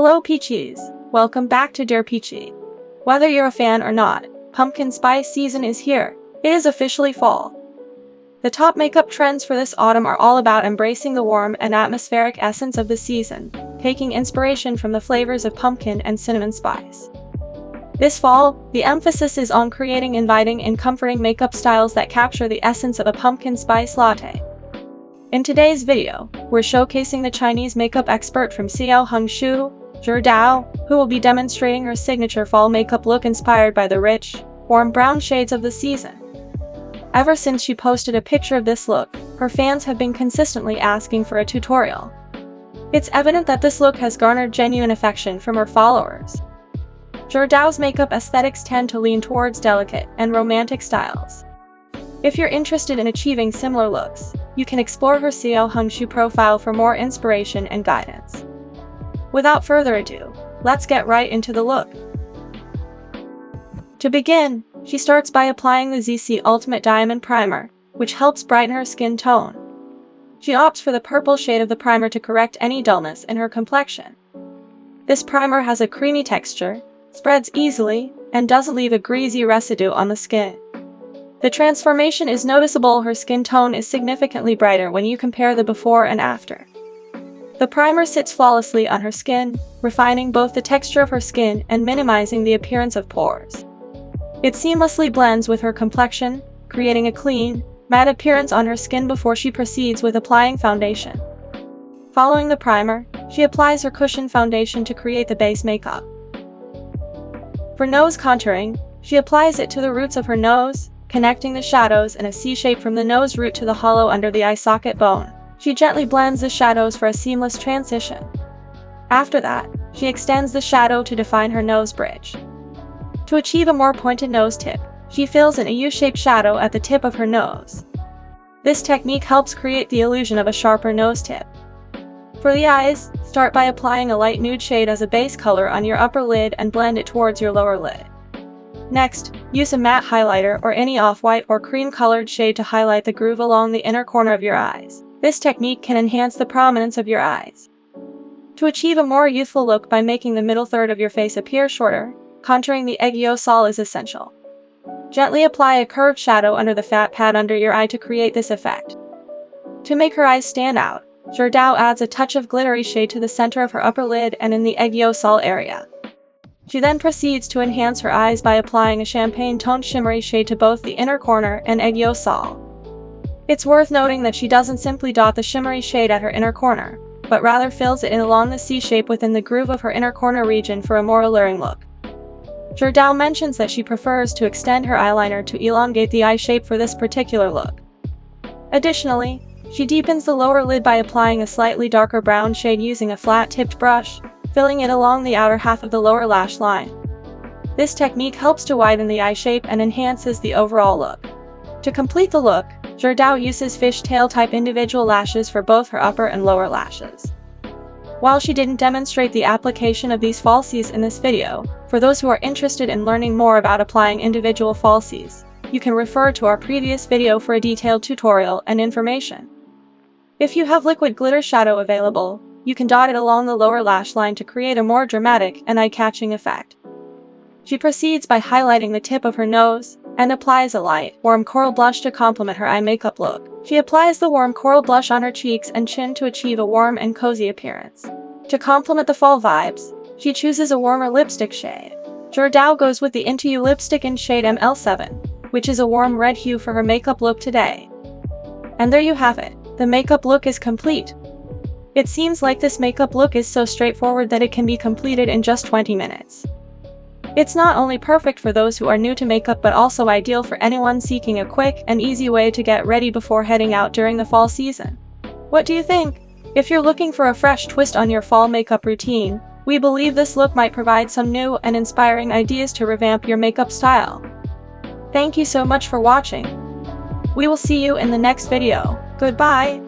Hello peachies! Welcome back to Dear Peachie. Whether you're a fan or not, pumpkin spice season is here. It is officially fall. The top makeup trends for this autumn are all about embracing the warm and atmospheric essence of the season, taking inspiration from the flavors of pumpkin and cinnamon spice. This fall, the emphasis is on creating inviting and comforting makeup styles that capture the essence of a pumpkin spice latte. In today's video, we're showcasing the Chinese makeup expert from XiaoHongShu, Zhi Dao, who will be demonstrating her signature fall makeup look inspired by the rich, warm brown shades of the season. Ever since she posted a picture of this look, her fans have been consistently asking for a tutorial. It's evident that this look has garnered genuine affection from her followers. Zhi Dao's makeup aesthetics tend to lean towards delicate and romantic styles. If you're interested in achieving similar looks, you can explore her XiaoHongShu profile for more inspiration and guidance. Without further ado, let's get right into the look. To begin, she starts by applying the ZC Ultimate Diamond Primer, which helps brighten her skin tone. She opts for the purple shade of the primer to correct any dullness in her complexion. This primer has a creamy texture, spreads easily, and doesn't leave a greasy residue on the skin. The transformation is noticeable. Her skin tone is significantly brighter when you compare the before and after. The primer sits flawlessly on her skin, refining both the texture of her skin and minimizing the appearance of pores. It seamlessly blends with her complexion, creating a clean, matte appearance on her skin before she proceeds with applying foundation. Following the primer, she applies her cushion foundation to create the base makeup. For nose contouring, she applies it to the roots of her nose, connecting the shadows in a C shape from the nose root to the hollow under the eye socket bone. She gently blends the shadows for a seamless transition. After that, she extends the shadow to define her nose bridge. To achieve a more pointed nose tip, she fills in a U-shaped shadow at the tip of her nose. This technique helps create the illusion of a sharper nose tip. For the eyes, start by applying a light nude shade as a base color on your upper lid and blend it towards your lower lid. Next, use a matte highlighter or any off-white or cream-colored shade to highlight the groove along the inner corner of your eyes. This technique can enhance the prominence of your eyes. To achieve a more youthful look by making the middle third of your face appear shorter, contouring the XiaoHongShu is essential. Gently apply a curved shadow under the fat pad under your eye to create this effect. To make her eyes stand out, Zhi Dao adds a touch of glittery shade to the center of her upper lid and in the XiaoHongShu area. She then proceeds to enhance her eyes by applying a champagne-toned shimmery shade to both the inner corner and XiaoHongShu. It's worth noting that she doesn't simply dot the shimmery shade at her inner corner, but rather fills it in along the C shape within the groove of her inner corner region for a more alluring look. Zhi Dao mentions that she prefers to extend her eyeliner to elongate the eye shape for this particular look. Additionally, she deepens the lower lid by applying a slightly darker brown shade using a flat-tipped brush, filling it along the outer half of the lower lash line. This technique helps to widen the eye shape and enhances the overall look. To complete the look, Zhi Dao uses fishtail-type individual lashes for both her upper and lower lashes. While she didn't demonstrate the application of these falsies in this video, for those who are interested in learning more about applying individual falsies, you can refer to our previous video for a detailed tutorial and information. If you have liquid glitter shadow available, you can dot it along the lower lash line to create a more dramatic and eye-catching effect. She proceeds by highlighting the tip of her nose, and applies a light, warm coral blush to complement her eye makeup look. She applies the warm coral blush on her cheeks and chin to achieve a warm and cozy appearance. To complement the fall vibes, she chooses a warmer lipstick shade. Zhi Dao goes with the Into You lipstick in shade ML7, which is a warm red hue for her makeup look today. And there you have it, the makeup look is complete. It seems like this makeup look is so straightforward that it can be completed in just 20 minutes. It's not only perfect for those who are new to makeup but also ideal for anyone seeking a quick and easy way to get ready before heading out during the fall season. What do you think? If you're looking for a fresh twist on your fall makeup routine, we believe this look might provide some new and inspiring ideas to revamp your makeup style. Thank you so much for watching. We will see you in the next video. Goodbye!